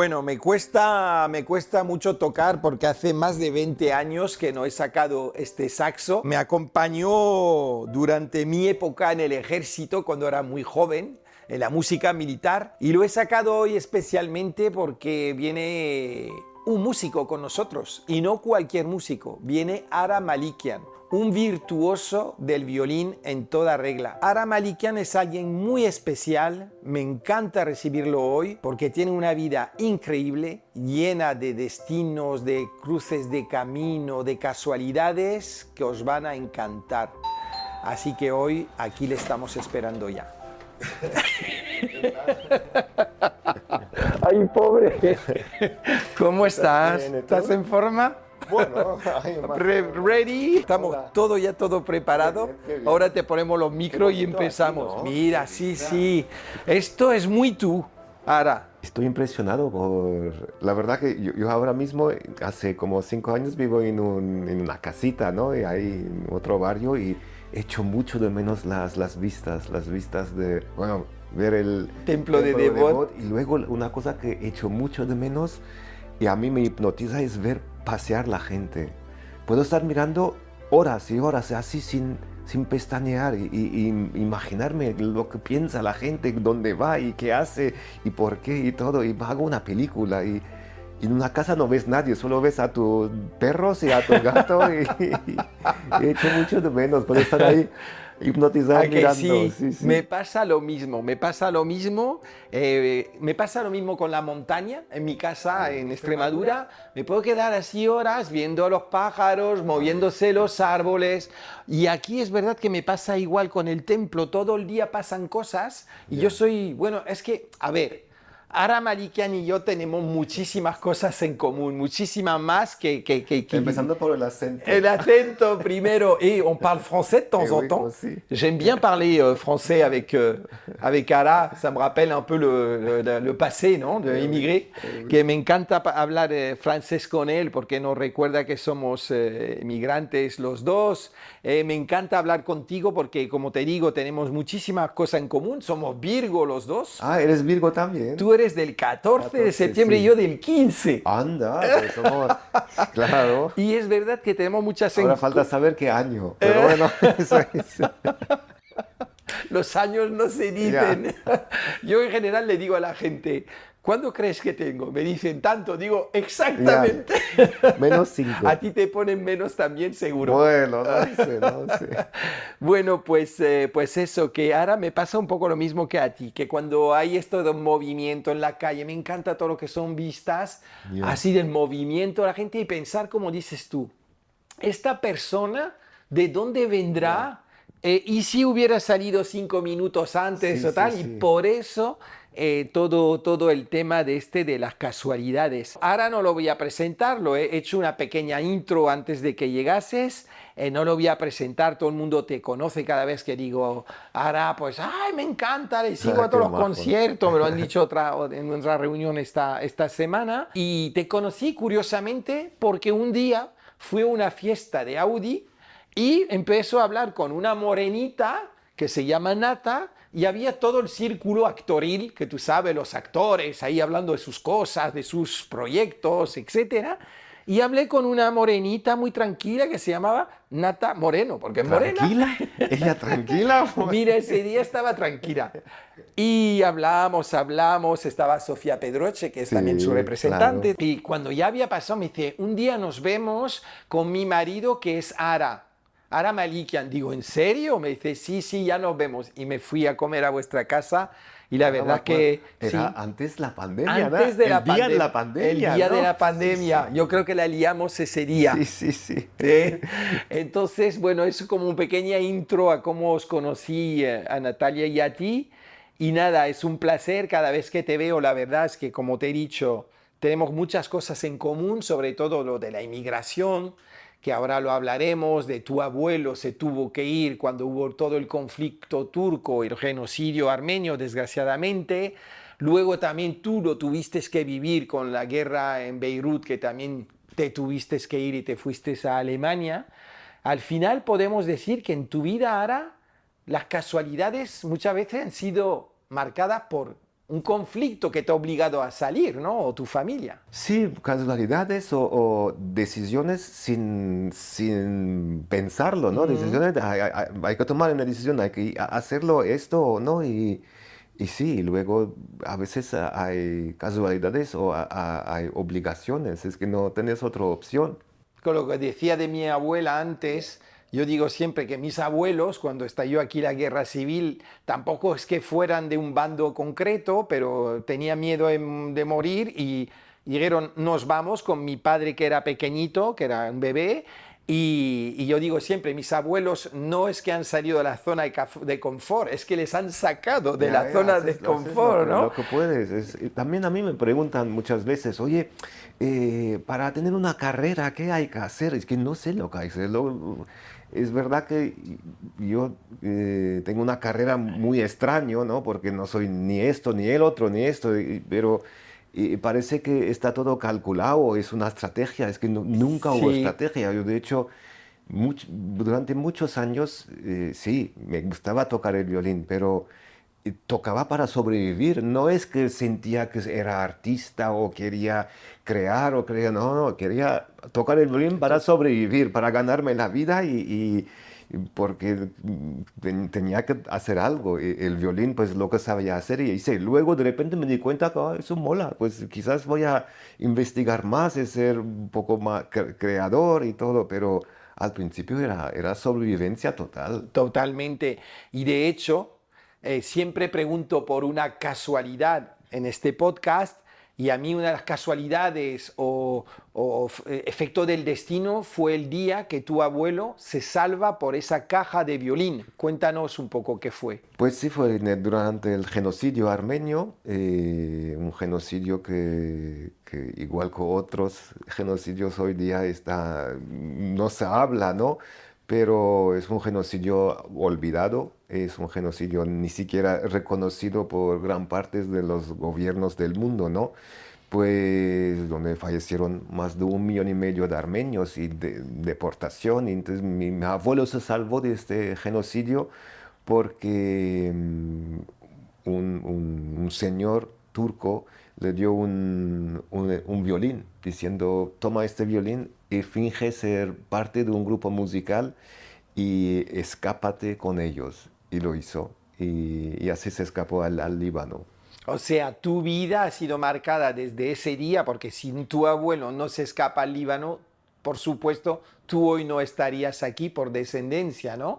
Bueno, me cuesta mucho tocar porque hace más de 20 años que no he sacado este saxo. Me acompañó durante mi época en el ejército cuando era muy joven, en la música militar, y lo he sacado hoy especialmente porque viene un músico con nosotros, y no cualquier músico, viene Ara Malikian, un virtuoso del violín en toda regla. Ara Malikian es alguien muy especial, me encanta recibirlo hoy porque tiene una vida increíble, llena de destinos, de cruces de camino, de casualidades que os van a encantar. Así que hoy aquí le estamos esperando ya. Ay, pobre. ¿Cómo estás? Bien, ¿y tú? ¿Estás en forma? Bueno, hay más. Ready, estamos Hola. todo preparado. Qué bien, qué bien. Ahora te ponemos los micros y bonito empezamos. aquí, ¿no? Mira, sí. Esto es muy tú, Ara. Estoy impresionado por... La verdad que yo ahora mismo, hace como 5 años vivo en una casita, ¿no? Y ahí en otro barrio y echo mucho de menos las vistas de, bueno, ver el Templo de Devot. Y luego una cosa que echo mucho de menos y a mí me hipnotiza es ver pasear la gente. Puedo estar mirando horas y horas así sin pestañear y imaginarme lo que piensa la gente, dónde va y qué hace y por qué y todo. Y hago una película y en una casa no ves nadie, solo ves a tus perros y a tu gato y echo mucho de menos. Puedo estar ahí hipnotizado ¿A que mirando. sí? Sí, sí. Me pasa lo mismo, me pasa lo mismo con la montaña, en mi casa en Extremadura, me puedo quedar así horas viendo a los pájaros, moviéndose los árboles, y aquí es verdad que me pasa igual con el templo, todo el día pasan cosas, y yo soy, bueno, es que, a ver, Ara Malikian y yo tenemos muchísimas cosas en común, muchísimas más que... Empezando por el acento. El accent primero, et on parle français de temps Eh en oui, temps. moi aussi. J'aime bien parler français avec Ara, ça me rappelle un peu le passé, ¿no? De immigré, que me encanta hablar francés con él porque nos recuerda que somos migrantes los dos. Me encanta hablar contigo porque, como te digo, tenemos muchísimas cosas en común, somos Virgo los dos. Ah, ¿eres Virgo también? Tú eres del 14 de 14, septiembre y sí. yo del 15. Anda, pues somos... Claro. Y es verdad que tenemos muchas Ahora falta saber qué año, pero bueno, eso es. Los años no se dicen. Yo en general le digo a la gente, ¿cuándo crees que tengo? Me dicen tanto, digo exactamente. -5. A ti te ponen menos también, seguro. Bueno, no sé. Bueno, pues eso, que ahora me pasa un poco lo mismo que a ti, que cuando hay esto de movimiento en la calle, me encanta todo lo que son vistas, Ya. así del movimiento de la gente y pensar como dices tú, esta persona, ¿de dónde vendrá? ¿Y si hubiera salido 5 minutos antes Sí, o tal? sí, Y sí. por eso todo el tema de las casualidades. Ahora no lo voy a presentar, lo he hecho una pequeña intro antes de que llegases. No lo voy a presentar, todo el mundo te conoce cada vez que digo, Ara, pues, ay, me encanta, le sigo Ah, a todos qué los majo. conciertos, me lo han dicho en nuestra reunión esta semana. Y te conocí curiosamente porque un día fui a una fiesta de Audi y empezó a hablar con una morenita que se llama Nata y había todo el círculo actoril, que tú sabes, los actores ahí hablando de sus cosas, de sus proyectos, etcétera. Y hablé con una morenita muy tranquila que se llamaba Nata Moreno, porque es morena. ¿Tranquila? ¿Ella tranquila? Mira, ese día estaba tranquila. Y hablamos, estaba Sofía Pedroche, que es Sí, también su representante. claro. Y cuando ya había pasado, me dice, un día nos vemos con mi marido, que es Ara Malikian. Digo, ¿en serio? Me dice, sí, ya nos vemos. Y me fui a comer a vuestra casa y la Ahora me verdad acuerdo. que Era sí. antes la pandemia, ¿no? Antes de El la día de la el pandemia, día ¿no? de la pandemia, Sí, yo creo que la liamos ese día. sí. ¿Sí? Entonces, bueno, es como una pequeña intro a cómo os conocí a Natalia y a ti. Y nada, es un placer cada vez que te veo. La verdad es que, como te he dicho, tenemos muchas cosas en común, sobre todo lo de la inmigración, que ahora lo hablaremos, de tu abuelo se tuvo que ir cuando hubo todo el conflicto turco, el genocidio armenio, desgraciadamente. Luego también tú lo tuviste que vivir con la guerra en Beirut, que también te tuviste que ir y te fuiste a Alemania. Al final podemos decir que en tu vida, Ara, las casualidades muchas veces han sido marcadas por un conflicto que te ha obligado a salir, ¿no? O tu familia. Sí, casualidades o decisiones sin pensarlo, ¿no? Ujú. Decisiones, hay que tomar una decisión, hay que hacerlo esto o no, y sí, luego a veces hay casualidades o hay obligaciones, es que no tenés otra opción. Con lo que decía de mi abuela antes, yo digo siempre que mis abuelos, cuando estalló aquí la guerra civil, tampoco es que fueran de un bando concreto, pero tenía miedo de morir y dijeron, nos vamos con mi padre que era pequeñito, que era un bebé. Y yo digo siempre, mis abuelos no es que han salido de la zona de confort, es que les han sacado de la Ya, zona de haces lo confort, ¿no? lo que puedes. También a mí me preguntan muchas veces, oye, para tener una carrera, ¿qué hay que hacer? Es que no sé lo que hay que hacer. Es verdad que yo tengo una carrera muy extraña, ¿no? Porque no soy ni esto, ni el otro, ni esto, pero parece que está todo calculado, es una estrategia, es que nunca hubo Sí, estrategia. Yo, de hecho, durante muchos años, sí, me gustaba tocar el violín, pero tocaba para sobrevivir. No es que sentía que era artista o quería crear o quería, no, no, quería tocar el violín para sobrevivir, para ganarme la vida y porque tenía que hacer algo. El violín, pues lo que sabía hacer y hice. Luego de repente me di cuenta que "Ah, eso mola, pues quizás voy a investigar más, y ser un poco más creador y todo, pero al principio era sobrevivencia total. totalmente. Y de hecho, siempre pregunto por una casualidad en este podcast y a mí una de las casualidades o efecto del destino fue el día que tu abuelo se salva por esa caja de violín. Cuéntanos un poco qué fue. Pues sí, fue durante el genocidio armenio, un genocidio que igual que otros genocidios hoy día no se habla, ¿no? Pero es un genocidio olvidado, es un genocidio ni siquiera reconocido por gran parte de los gobiernos del mundo, ¿no? Pues donde fallecieron más de 1,5 millones de armenios y de deportación. Y entonces mi abuelo se salvó de este genocidio porque un señor turco le dio un violín diciendo, toma este violín y finge ser parte de un grupo musical y escápate con ellos. Y lo hizo. Y así se escapó al Líbano. O sea, tu vida ha sido marcada desde ese día, porque sin tu abuelo no se escapa al Líbano, por supuesto, tú hoy no estarías aquí por descendencia, ¿no?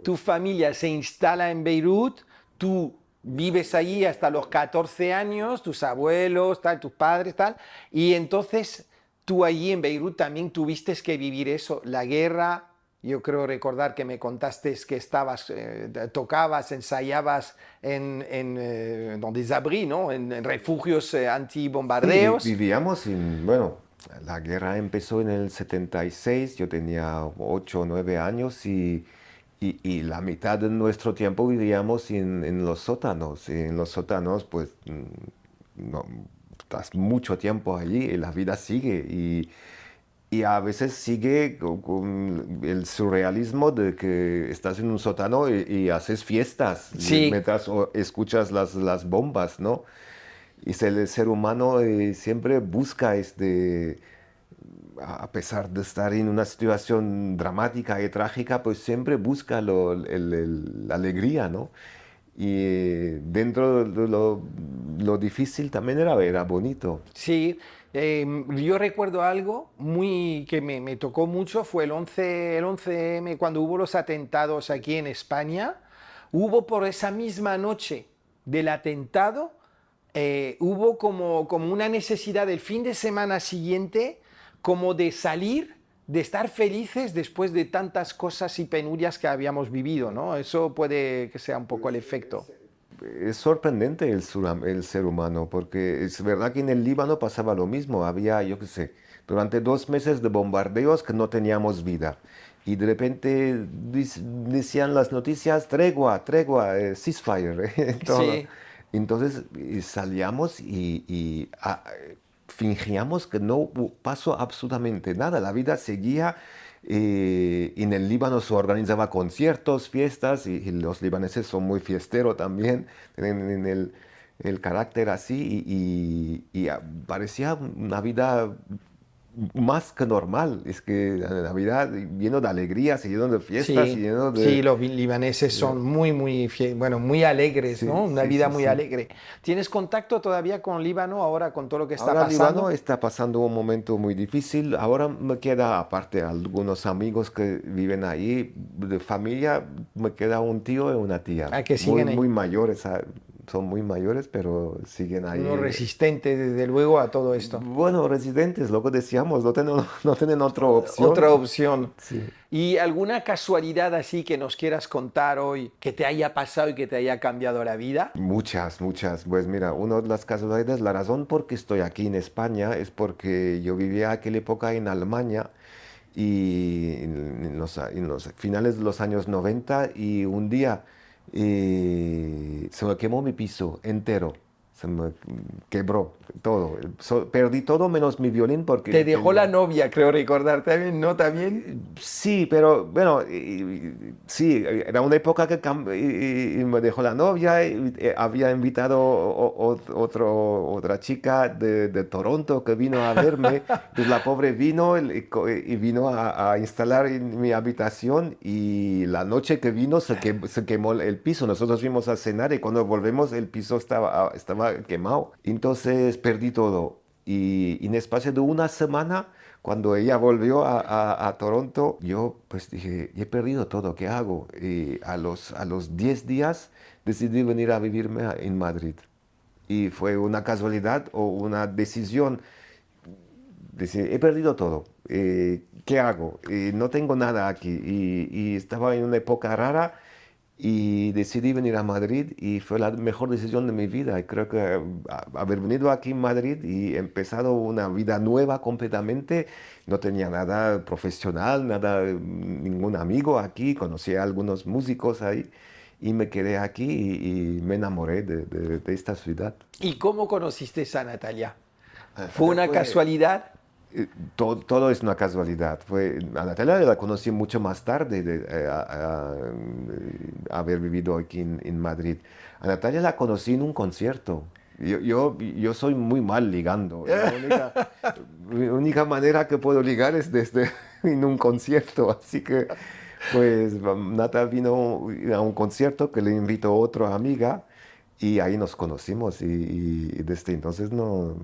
Tu familia se instala en Beirut, tú vives allí hasta los 14 años, tus abuelos, tal, tus padres, tal, y entonces tú allí en Beirut también tuviste que vivir eso, la guerra. Yo creo recordar que me contaste que estabas, tocabas, ensayabas dans des abris, ¿no? En refugios Sí, antibombardeos. vivíamos bueno, la guerra empezó en el 76, yo tenía 8 o 9 años y la mitad de nuestro tiempo vivíamos en los sótanos. Y en los sótanos, pues, no, estás mucho tiempo allí y la vida sigue. Y a veces sigue con el surrealismo de que estás en un sótano y haces fiestas Sí, mientras escuchas las bombas, ¿no? Y el ser humano siempre busca a pesar de estar en una situación dramática y trágica, pues siempre busca la alegría, ¿no? Y dentro de lo difícil también era bonito. sí. Yo recuerdo algo muy que me tocó mucho, fue el 11M, cuando hubo los atentados aquí en España. Hubo por esa misma noche del atentado, hubo como una necesidad del fin de semana siguiente, como de salir, de estar felices después de tantas cosas y penurias que habíamos vivido, ¿no? Eso puede que sea un poco el efecto. Es sorprendente el ser humano, porque es verdad que en el Líbano pasaba lo mismo. Había, yo qué sé, durante 2 meses de bombardeos que no teníamos vida. Y de repente decían las noticias, tregua, tregua, ceasefire, todo. Sí, Entonces salíamos fingíamos que no pasó absolutamente nada. La vida seguía. En el Líbano se organizaba conciertos, fiestas, y los libaneses son muy fiesteros también. En el, el carácter así parecía una vida más que normal. Es que la Navidad lleno de alegrías y lleno de fiestas y Sí, lleno sí, de... los libaneses son bueno, muy alegres, ¿no? Sí, Una sí, vida sí, muy sí. alegre. ¿Tienes contacto todavía con Líbano ahora con todo lo que está Ahora Líbano pasando? está pasando un momento muy difícil. Ahora me queda, aparte, algunos amigos que viven ahí, de familia, me queda un tío y una tía. ¿A que Muy, siguen ahí? muy mayores, son muy mayores, pero siguen Unos ahí. resistentes, desde luego, a todo esto. Bueno, residentes, lo que decíamos, no tienen, no tienen otra Otra opción. opción. Sí. ¿Y alguna casualidad así que nos quieras contar hoy que te haya pasado y que te haya cambiado la vida? Muchas, muchas. Pues mira, una de las casualidades, la razón por qué estoy aquí en España es porque yo vivía aquella época en Alemania y en los finales de los años 90 y un día se me quemó mi piso entero. Se me quebró todo. Perdí todo menos mi violín porque Te dejó la tenía... novia, creo recordar también, ¿no? También. Sí, pero bueno, sí, era una época que y me dejó la novia y había invitado otra chica de Toronto que vino a verme. Entonces la pobre vino y vino a instalar en mi habitación y la noche que vino se quemó el piso. Nosotros fuimos a cenar y cuando volvemos el piso estaba quemado. Entonces perdí todo. Y en espacio de una semana... Cuando ella volvió a Toronto, yo pues dije, he perdido todo, ¿qué hago? Y a los 10 días decidí venir a vivirme en Madrid. Y fue una casualidad o una decisión. Decir, he perdido todo, ¿qué hago? No tengo nada aquí. Y estaba en una época rara y decidí venir a Madrid y fue la mejor decisión de mi vida. Y creo que haber venido aquí en Madrid y empezado una vida nueva completamente, no tenía nada profesional, nada, ningún amigo aquí, conocí a algunos músicos ahí y me quedé aquí y me enamoré de esta ciudad. ¿Y cómo conociste a Natalia? ¿Fue Natalia una fue, casualidad? todo es una casualidad. A Natalia la conocí mucho más tarde haber vivido aquí en Madrid. A Natalia la conocí en un concierto. Yo soy muy mal ligando. Mi única manera que puedo ligar es desde en un concierto. Así que, pues, Nata vino a un concierto que le invitó otra amiga y ahí nos conocimos y desde entonces no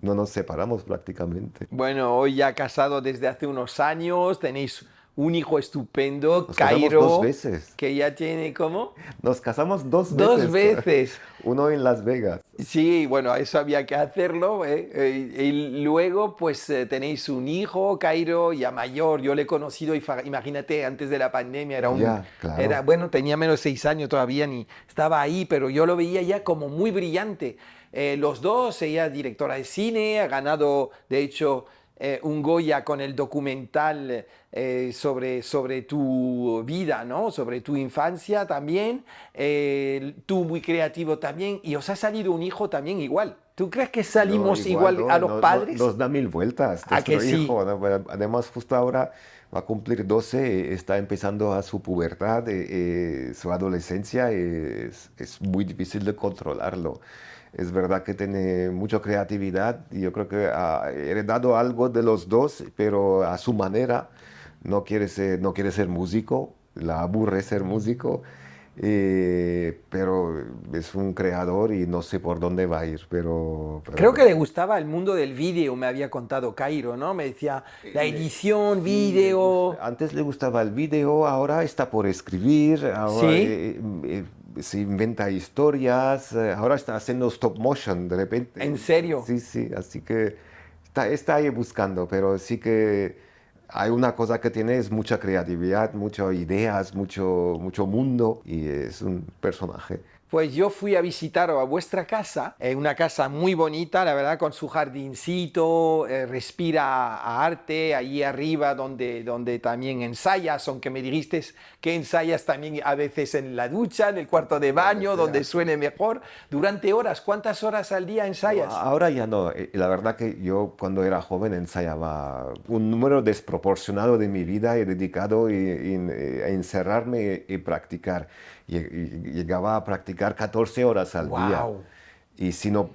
nos separamos prácticamente. Bueno, hoy ya casado desde hace unos años, tenéis un hijo estupendo, Nos casamos dos Cairo, veces. que ya tiene, ¿cómo? Nos casamos dos Dos veces. veces. Uno en Las Vegas. Sí, bueno, eso había que hacerlo, ¿eh? Y luego, pues tenéis un hijo, Cairo, ya mayor. Yo le he conocido, imagínate, antes de la pandemia, Ya, claro. bueno, tenía menos de 6 años todavía, ni estaba ahí, pero yo lo veía ya como muy brillante. Los dos, ella es directora de cine, ha ganado, de hecho, un Goya con el documental sobre tu vida, ¿no? Sobre tu infancia también. Tú muy creativo también. Y os ha salido un hijo también igual. ¿Tú crees que No, salimos igual, igual a los padres? nos da mil vueltas ¿A que nuestro sí? hijo, ¿no? Bueno, además, justo ahora va a cumplir 12, está empezando a su pubertad, su adolescencia, es muy difícil de controlarlo. Es verdad que tiene mucha creatividad y yo creo que ha heredado algo de los dos, pero a su manera. No quiere ser músico, la aburre ser músico, pero es un creador y no sé por dónde va a ir, pero Creo que le gustaba el mundo del vídeo, me había contado Cairo, ¿no? Me decía, la edición, sí, le gusta. vídeo. Antes le gustaba el video, ahora está por escribir, ahora ¿Sí? se inventa historias, ahora está haciendo stop motion de repente. ¿En serio? Sí, sí, así que está ahí buscando, pero sí que hay una cosa que tiene es mucha creatividad, muchas ideas, mucho mundo y es un personaje. Pues yo fui a visitar a vuestra casa, una casa muy bonita, la verdad, con su jardincito, respira a arte, allí arriba donde también ensayas, aunque me dijiste que ensayas también a veces en la ducha, en el cuarto de Donde baño, donde sea. suene mejor, durante horas. ¿Cuántas horas al día No, ensayas? ahora ya no. La verdad que yo cuando era joven ensayaba un número desproporcionado de mi vida he dedicado a encerrarme y practicar. Llegaba a practicar 14 horas al día. ¡Wow! Y si no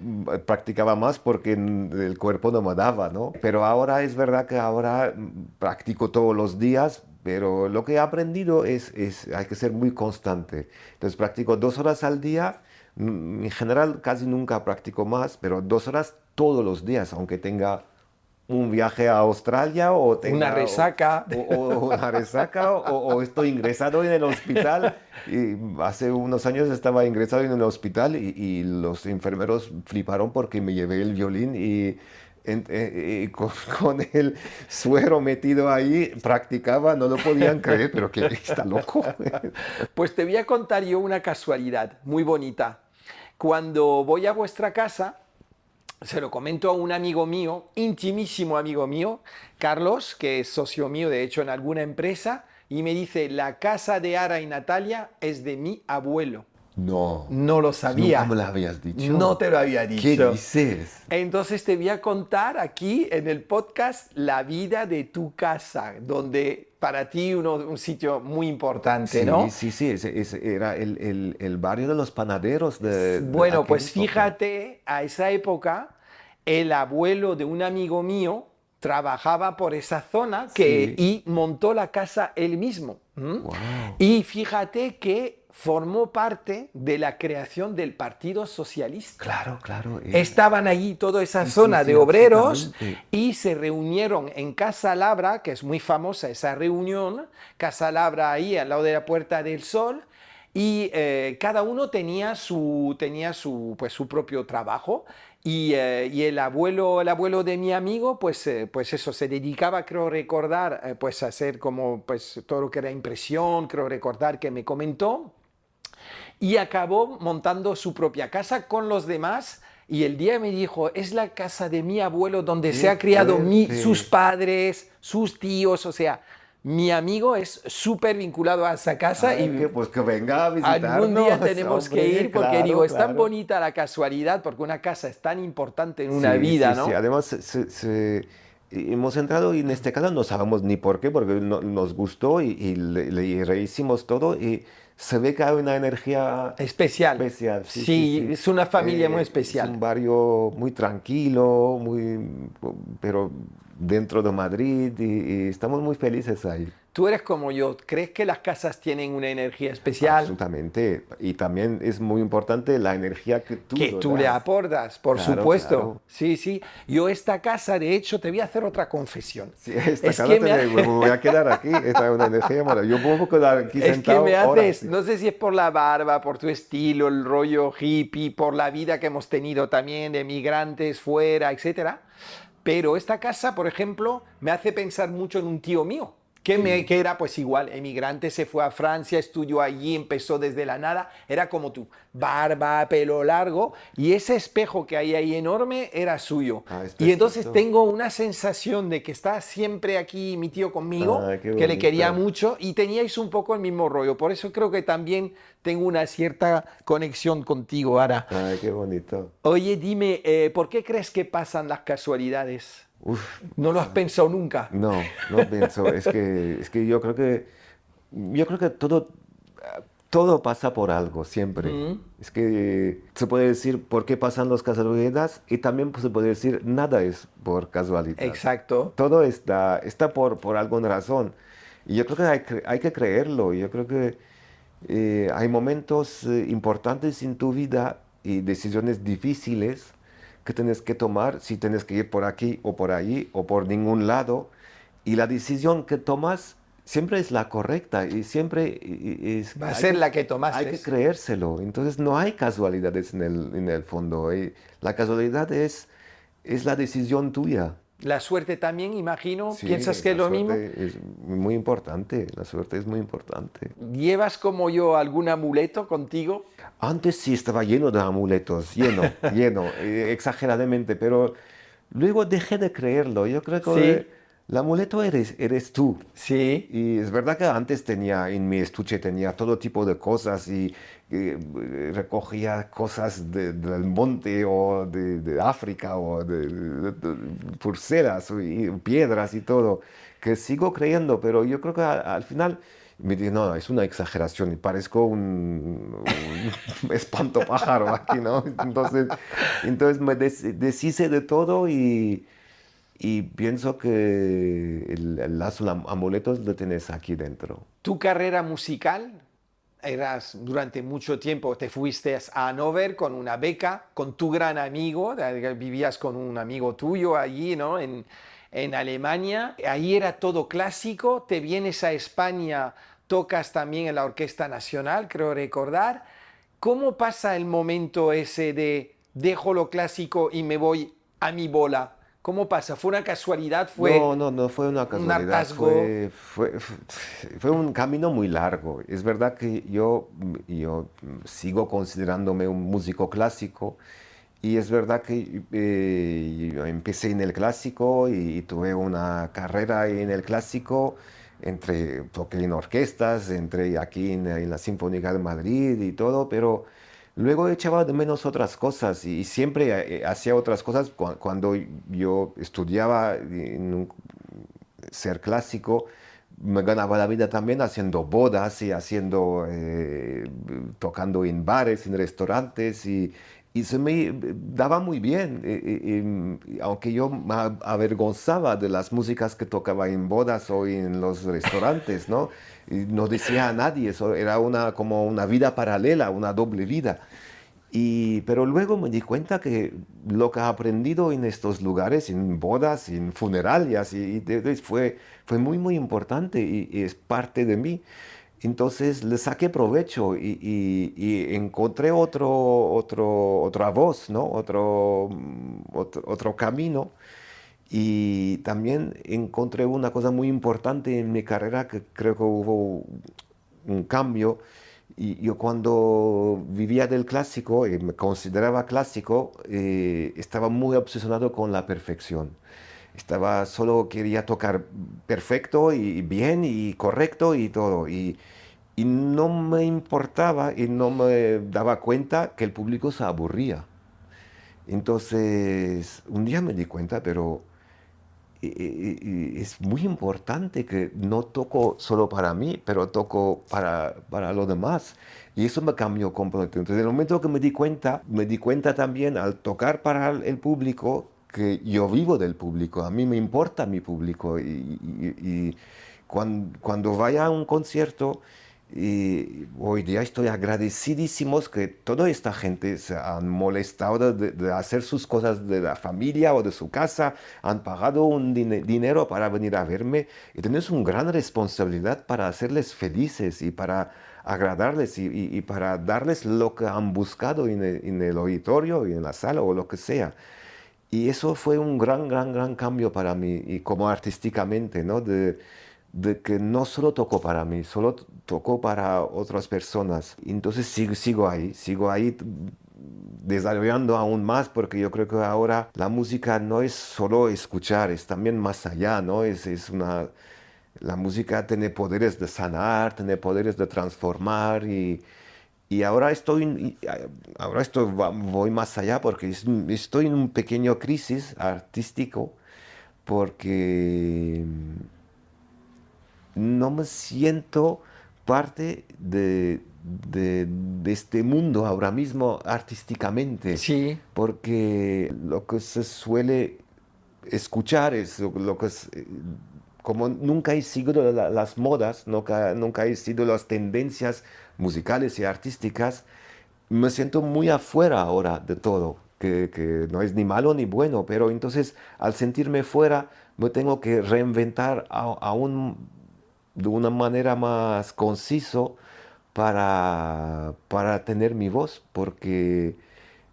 practicaba más porque el cuerpo no me daba, ¿no? Pero ahora es verdad que ahora practico todos los días, pero lo que he aprendido hay que ser muy constante. Entonces practico 2 horas al día. En general casi nunca practico más, pero 2 horas todos los días, aunque tenga un viaje a Australia o Una tenga resaca. o una resaca o estoy ingresado en el hospital. Y hace unos años estaba ingresado en el hospital y los enfermeros fliparon porque me llevé el violín y con el suero metido ahí practicaba, no lo podían creer, pero que está loco. Pues te voy a contar yo una casualidad muy bonita. Cuando voy a vuestra casa, se lo comento a un amigo mío, intimísimo amigo mío, Carlos, que es socio mío, de hecho, en alguna empresa, y me dice, la casa de Ara y Natalia es de mi abuelo. No, No lo nunca sabía. me lo habías dicho. No te lo había ¿Qué dicho. dices? Entonces te voy a contar aquí en el podcast la vida de tu casa, donde para ti un sitio muy importante, Sí, ¿no? sí, sí, ese era el barrio de los panaderos de Bueno, aquella pues época. fíjate, a esa época, el abuelo de un amigo mío trabajaba por esa zona Sí, y montó la casa él mismo. ¿M? wow. Y fíjate que formó parte de la creación del Partido Socialista. Claro, claro. Estaban allí toda esa Sí, sí, zona de sí, obreros absolutamente. y se reunieron en Casa Labra, que es muy famosa esa reunión, Casa Labra ahí al lado de la Puerta del Sol, y cada uno pues, su propio trabajo. Y el abuelo de mi amigo, pues eso, se dedicaba, creo recordar, pues a hacer como pues, todo lo que era impresión, creo recordar que me comentó, y acabó montando su propia casa con los demás. Y el día me dijo, es la casa de mi abuelo donde se Qué ha criado sus fuerte. padres, sus tíos, o sea, mi amigo es súper vinculado a esa casa Ay, y pues que venga a algún día visitarnos, tenemos que hombre, ir porque digo, claro, es tan claro. bonita la casualidad porque una casa es tan importante en una Sí, sí, vida, sí. ¿no? Además, hemos entrado y en este caso no sabemos ni por qué, porque nos gustó y le rehicimos todo y se ve que hay una energía Especial. especial. Sí, sí, Sí, sí. es una familia muy Es especial. un barrio muy tranquilo, pero dentro de Madrid y estamos muy felices ahí. Tú eres como yo, ¿crees que las casas tienen una energía especial? Absolutamente. Y también es muy importante la energía que tú Que lo tú le das. aportas, por Claro, supuesto. claro. Sí, sí. Yo esta casa, de hecho, te voy a hacer otra confesión. Sí, esta Es casa que me voy a quedar aquí. Esta es una energía maravillosa. Yo puedo quedar aquí es que me sentado horas. haces, no sé si es por la barba, por tu estilo, el rollo hippie, por la vida que hemos tenido también de migrantes fuera, etcétera. Pero esta casa, por ejemplo, me hace pensar mucho en un tío mío, Sí. que era pues igual, emigrante, se fue a Francia, estudió allí, empezó desde la nada, era como tú, barba, pelo largo, y ese espejo que hay ahí enorme era suyo. Ah, es Y entonces precioso. tengo una sensación de que está siempre aquí mi tío conmigo, Ah, qué que le quería bonito. mucho, y teníais un poco el mismo rollo. Por eso creo que también tengo una cierta conexión contigo, Ara. Ay, qué bonito. Oye, dime, ¿por qué crees que pasan las casualidades? Uf, ¿No lo has pensado nunca? no, no pienso. Es que yo creo que todo pasa por algo, siempre. Mm, Es que se puede decir por qué pasan las casualidades y también se puede decir nada es por casualidad. exacto. Todo está por alguna razón. Y yo creo que hay que creerlo. Yo creo que hay momentos importantes en tu vida y decisiones difíciles que tienes que tomar, si tienes que ir por aquí o por allí o por ningún lado. Y la decisión que tomas siempre es la correcta y siempre Va a hay ser que, la que hay tomaste. que creérselo. Entonces no hay casualidades en el fondo. La casualidad es la decisión tuya. La suerte también, imagino. ¿Piensas Sí, que es la lo mismo? suerte es muy importante. La suerte es muy importante. ¿Llevas como yo algún amuleto contigo? Antes sí estaba lleno de amuletos, lleno, lleno, exageradamente, pero luego dejé de creerlo. Yo creo que Sí, el amuleto eres tú. sí. Y es verdad que antes en mi estuche tenía todo tipo de cosas y recogía cosas del monte o de África o de pulseras y piedras y todo, que sigo creyendo, pero yo creo que al final Me dice, no, es una exageración y parezco un espantapájaro aquí, ¿no? Entonces me deshice de todo y pienso que el lazo, amuletos lo tienes aquí dentro. Tu carrera musical, eras durante mucho tiempo, te fuiste a Hannover con una beca, con tu gran amigo, vivías con un amigo tuyo allí, ¿no? En Alemania. Ahí era todo clásico, te vienes a España, tocas también en la Orquesta Nacional, creo recordar. ¿Cómo pasa el momento ese de dejo lo clásico y me voy a mi bola? ¿Cómo pasa? ¿Fue una casualidad? ¿Fue No, no, no fue una un casualidad, hartazgo? fue un camino muy largo. Es verdad que yo sigo considerándome un músico clásico y es verdad que yo empecé en el clásico y tuve una carrera en el clásico, toqué en orquestas, entré aquí en la Sinfónica de Madrid y todo, pero luego echaba de menos otras cosas y siempre hacía otras cosas cuando yo estudiaba ser clásico. Me ganaba la vida también haciendo bodas y tocando en bares, en restaurantes y se me daba muy bien. Aunque yo me avergonzaba de las músicas que tocaba en bodas o en los restaurantes, ¿no? Y no decía a nadie, eso era como una vida paralela, una doble vida. Pero luego me di cuenta que lo que he aprendido en estos lugares, en bodas, en funeralias, fue muy, muy importante y es parte de mí. Entonces le saqué provecho y encontré otra voz, ¿no? Otro camino. Y también encontré una cosa muy importante en mi carrera que creo que hubo un cambio. Y yo cuando vivía del clásico y me consideraba clásico, estaba muy obsesionado con la perfección. Solo quería tocar perfecto y bien y correcto y todo. Y no me importaba y no me daba cuenta que el público se aburría. Entonces, un día me di cuenta, pero es muy importante que no toco solo para mí, pero toco para los demás. Y eso me cambió completamente. Entonces, en el momento que me di cuenta también al tocar para el público que yo vivo del público, a mí me importa mi público. Y cuando vaya a un concierto, y hoy día estoy agradecidísimos que toda esta gente se han molestado de hacer sus cosas de la familia o de su casa, han pagado un dinero para venir a verme y tenés una gran responsabilidad para hacerles felices y para agradarles y para darles lo que han buscado en el auditorio y en la sala o lo que sea. Y eso fue un gran, gran, gran cambio para mí y como artísticamente, ¿no? De que no solo tocó para mí, solo tocó para otras personas. Entonces sigo ahí desarrollando aún más porque yo creo que ahora la música no es solo escuchar, es también más allá, ¿no? La música tiene poderes de sanar, tiene poderes de transformar y voy más allá porque estoy en un pequeño crisis artístico porque no me siento parte de este mundo ahora mismo artísticamente, Sí. porque lo que se suele escuchar es lo que es, como nunca he seguido las modas, nunca he seguido las tendencias musicales y artísticas, me siento muy afuera ahora de todo, que no es ni malo ni bueno, pero entonces al sentirme fuera me tengo que reinventar aún de una manera más conciso para tener mi voz, porque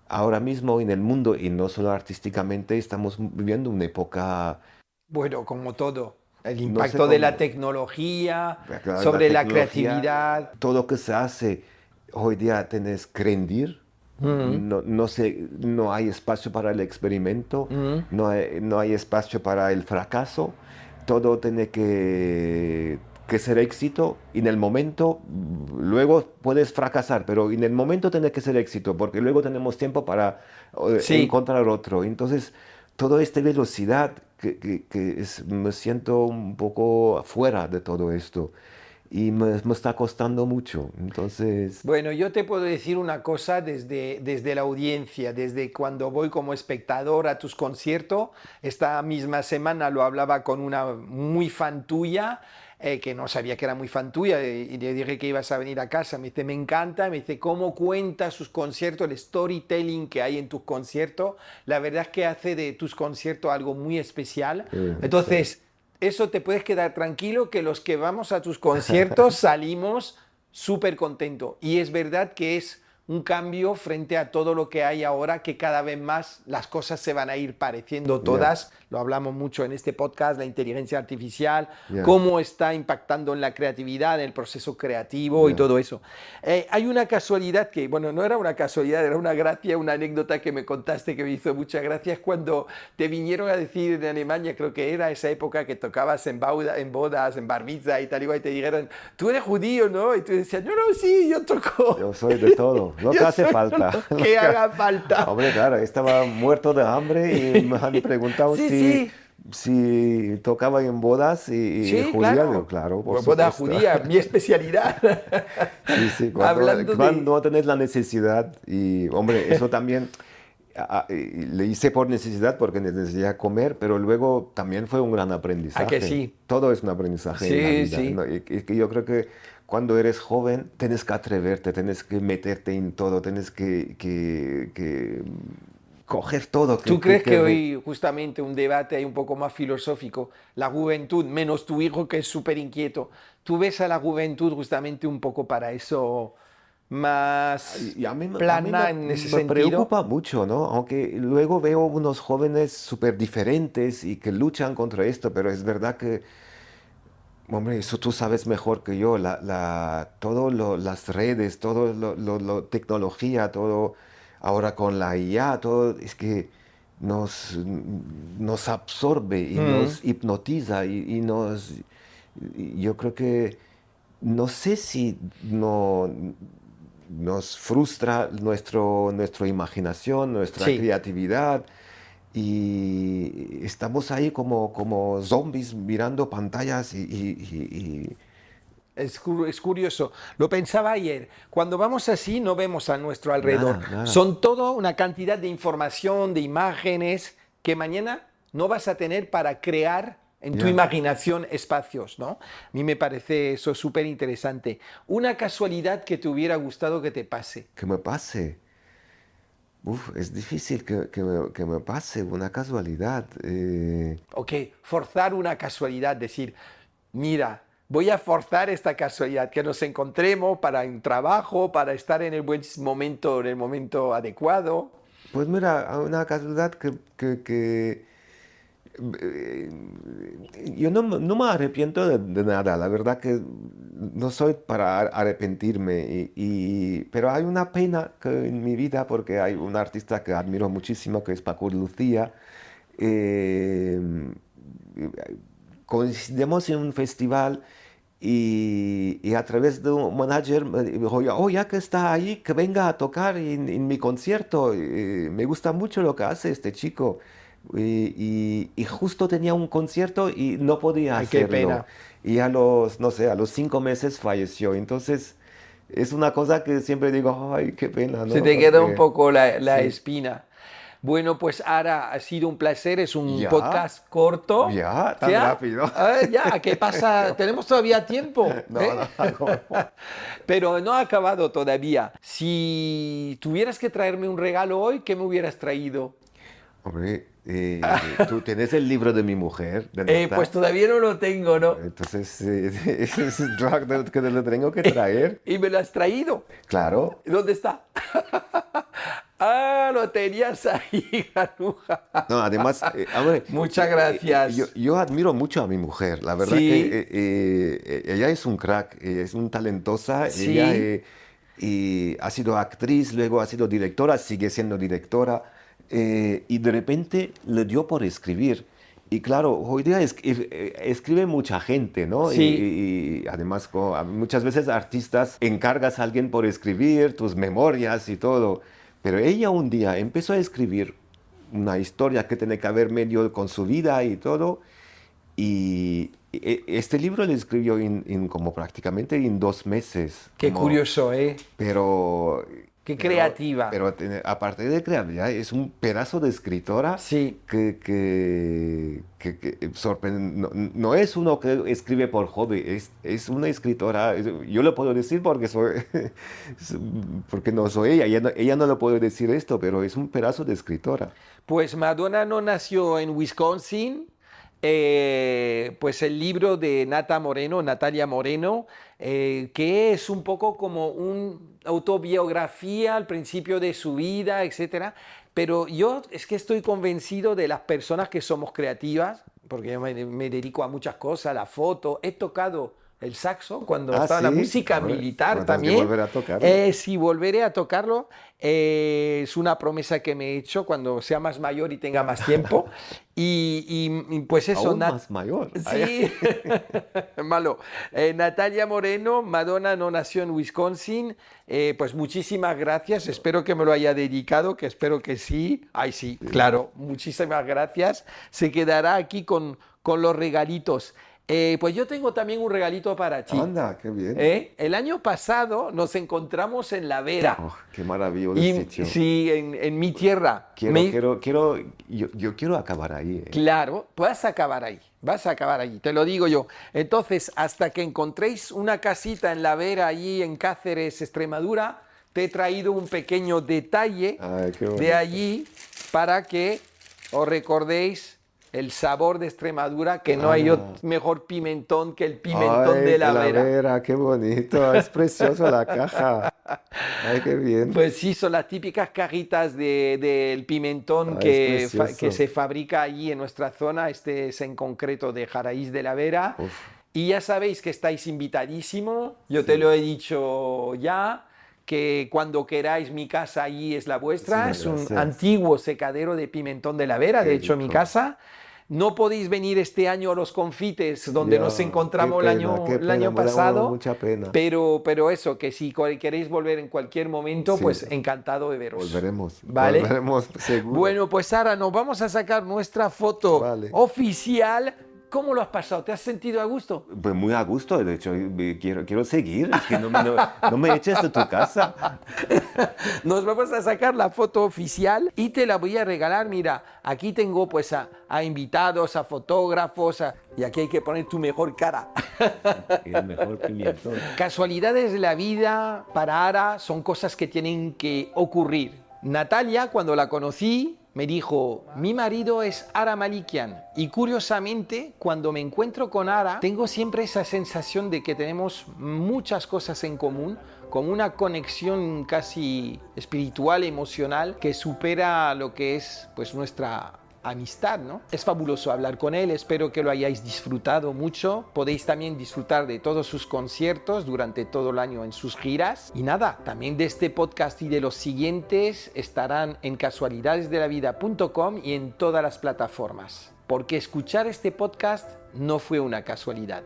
ahora mismo en el mundo, y no solo artísticamente, estamos viviendo una época, Bueno, como todo, el no sé impacto de la cómo, tecnología la sobre la tecnología, creatividad. todo lo que se hace hoy día tenés que rendir. Mm, No hay espacio para el experimento, mm. no hay espacio para el fracaso, todo tiene que ser éxito en el momento, luego puedes fracasar, pero en el momento tiene que ser éxito, porque luego tenemos tiempo para Sí, encontrar otro. Entonces, toda esta velocidad me siento un poco afuera de todo esto. y me está costando mucho. Entonces, Bueno, yo te puedo decir una cosa desde la audiencia, desde cuando voy como espectador a tus conciertos. Esta misma semana lo hablaba con una muy fan tuya, que no sabía que era muy fan tuya, y le dije que ibas a venir a casa. Me dice, me encanta, me dice, cómo cuenta sus conciertos, el storytelling que hay en tus conciertos. La verdad es que hace de tus conciertos algo muy especial. sí. Entonces, eso te puedes quedar tranquilo que los que vamos a tus conciertos salimos súper contentos. Y es verdad que es un cambio frente a todo lo que hay ahora, que cada vez más las cosas se van a ir pareciendo Ya, todas. Lo hablamos mucho en este podcast, la inteligencia artificial, ya, cómo está impactando en la creatividad, en el proceso creativo y ya. todo eso. Hay una casualidad que, bueno, no era una casualidad, era una gracia, una anécdota que me contaste que me hizo mucha gracia, es cuando te vinieron a decir en Alemania, creo que era esa época que tocabas en bodas, en bar mitzvah y tal igual, y te dijeron, tú eres judío, ¿no? Y tú decías, no, no, sí, yo toco. Yo soy de todo, lo que Yo hace soy falta. lo que haga falta. Hombre, claro, estaba muerto de hambre y me han preguntado Sí, sí, si tocaba en bodas y sí, judías. Digo, claro. claro, por Boda supuesto. judía, mi especialidad. Sí, sí, Hablando de... cuando tenés la necesidad y, hombre, eso también le hice por necesidad porque necesitaba comer, pero luego también fue un gran ¿A que aprendizaje. sí? Todo es un aprendizaje en la Sí, vida, sí. ¿no? Y que yo creo que cuando eres joven tienes que atreverte, tienes que meterte en todo, tienes que coger todo. ¿Tú crees que hoy justamente un debate ahí un poco más filosófico, la juventud, menos tu hijo que es súper inquieto, tú ves a la juventud justamente un poco para eso más Y plana en ese me sentido? preocupa mucho, ¿no? Aunque luego veo unos jóvenes súper diferentes y que luchan contra esto, pero es verdad que, hombre, eso tú sabes mejor que yo, todo las redes, todo lo tecnología, todo ahora con la IA, todo es que nos absorbe y Mm. nos hipnotiza y yo creo que no sé si nos frustra nuestra imaginación, nuestra Sí. creatividad y estamos ahí como zombies mirando pantallas Es curioso. Lo pensaba ayer. Cuando vamos así no vemos a nuestro alrededor. nada, nada. Son todo una cantidad de información, de imágenes que mañana no vas a tener para crear en tu Ya, imaginación espacios, ¿no? A mí me parece eso súper interesante. Una casualidad que te hubiera gustado que te pase. que me pase. Uf, es difícil que me pase una casualidad. Ok, forzar una casualidad, decir, mira, voy a forzar esta casualidad, que nos encontremos para un trabajo, para estar en el buen momento, en el momento adecuado. Pues mira, una casualidad que Eh, yo no me arrepiento de nada, la verdad que no soy para arrepentirme, pero hay una pena que en mi vida porque hay un artista que admiro muchísimo que es Paco Lucía. eh, Coincidimos en un festival y a través de un manager me dijo, oh, ya que está ahí, que venga a tocar en mi concierto. Me gusta mucho lo que hace este chico. Y justo tenía un concierto y no podía Ay, qué hacerlo. pena. Y no sé, a los 5 meses falleció. Entonces, es una cosa que siempre digo, ay, qué pena, Se ¿no? te queda un Porque, poco la sí, espina. Bueno, pues Ara, ha sido un placer, es un ya, podcast corto. ya, tan ¿Ya? rápido. Ya, ¿qué pasa? Tenemos todavía tiempo, No, ¿eh? no, no. Pero no ha acabado todavía. Si tuvieras que traerme un regalo hoy, ¿qué me hubieras traído? Hombre, tú tienes el libro de mi mujer, ¿dónde Pues está? todavía no lo tengo, ¿no? Entonces, es claro que te lo tengo que traer. Y me lo has traído. Claro. ¿Dónde está? Ah, lo tenías ahí, Ganuja. No, además, hombre, Muchas gracias. yo admiro mucho a mi mujer. La verdad que Sí, ella es un crack, es un talentosa. Ella sí. ha sido actriz, luego ha sido directora, sigue siendo directora. Y de repente le dio por escribir. Y claro, hoy día escribe mucha gente, ¿no? Sí, Y además, muchas veces artistas encargas a alguien por escribir tus memorias y todo. Pero ella un día empezó a escribir una historia que tiene que ver medio con su vida y todo. Y Este libro lo escribió como prácticamente en 2 meses. Qué curioso, ¿eh? Pero... Qué creativa. Pero aparte de creatividad, es un pedazo de escritora Sí. que sorprende. No, no es uno que escribe por hobby, es una escritora. Yo lo puedo decir porque porque no soy ella. Ella no lo puede decir esto, pero es un pedazo de escritora. Pues Madonna no nació en Wisconsin. Pues el libro de Natalia Moreno, que es un poco como una autobiografía al principio de su vida, etcétera. Pero yo es que estoy convencido de las personas que somos creativas, porque yo me dedico a muchas cosas, la foto, he tocado el saxo cuando estaba en la Sí, música ahora, militar tendrás que también. volver a tocarlo. Sí, volveré a tocarlo. Es una promesa que me he hecho cuando sea más mayor y tenga más tiempo. Y pues eso, Aún más mayor. Sí, malo. Natalia Moreno, Madonna no nació en Wisconsin. Pues muchísimas gracias. Espero que me lo haya dedicado, que espero que sí. Ay, sí, claro. Muchísimas gracias. Se quedará aquí con los regalitos. Pues yo tengo también un regalito para ti. Anda, qué bien. El año pasado nos encontramos en La Vera. Oh, qué maravilloso Y, sitio. sí, en mi tierra. Yo quiero acabar ahí. Claro, vas a acabar allí, te lo digo yo. Entonces, hasta que encontréis una casita en La Vera, allí en Cáceres, Extremadura, te he traído un pequeño detalle Ay, qué bonito. de allí para que os recordéis el sabor de Extremadura, que no hay mejor pimentón que el pimentón Ay, de La Vera. Vera, qué bonito. Es precioso la caja. Ay, qué bien. Pues sí, son las típicas cajitas del pimentón Ay, es precioso. que se fabrica allí en nuestra zona. Este es en concreto de Jaraíz de la Vera. Uf. Y ya sabéis que estáis invitadísimo. Yo te lo he dicho ya, que cuando queráis mi casa allí es la vuestra. Sí, Es un gracias. antiguo secadero de pimentón de la Vera, Qué de hecho mi rico. casa. No podéis venir este año a los confites donde Ya, nos encontramos qué el pena, año, qué el año pena, me da pasado. mucha pena. Pero eso, que si queréis volver en cualquier momento, Sí. pues encantado de veros. Volveremos. ¿Vale? Volveremos, seguro. Bueno, pues ahora nos vamos a sacar nuestra foto Vale. oficial. ¿Cómo lo has pasado? ¿Te has sentido a gusto? Pues muy a gusto, de hecho, quiero seguir. Es que no me eches de tu casa. Nos vamos a sacar la foto oficial y te la voy a regalar. Mira, aquí tengo pues a invitados, a fotógrafos, y aquí hay que poner tu mejor cara. El mejor pimentón. Casualidades de la vida para Ara son cosas que tienen que ocurrir. Natalia, cuando la conocí, me dijo, mi marido es Ara Malikian. Y curiosamente, cuando me encuentro con Ara, tengo siempre esa sensación de que tenemos muchas cosas en común, con una conexión casi espiritual, emocional, que supera lo que es pues nuestra amistad, ¿no? Es fabuloso hablar con él, espero que lo hayáis disfrutado mucho. Podéis también disfrutar de todos sus conciertos durante todo el año en sus giras. Y nada, también de este podcast y de los siguientes estarán en casualidadesdelavida.com y en todas las plataformas. Porque escuchar este podcast no fue una casualidad.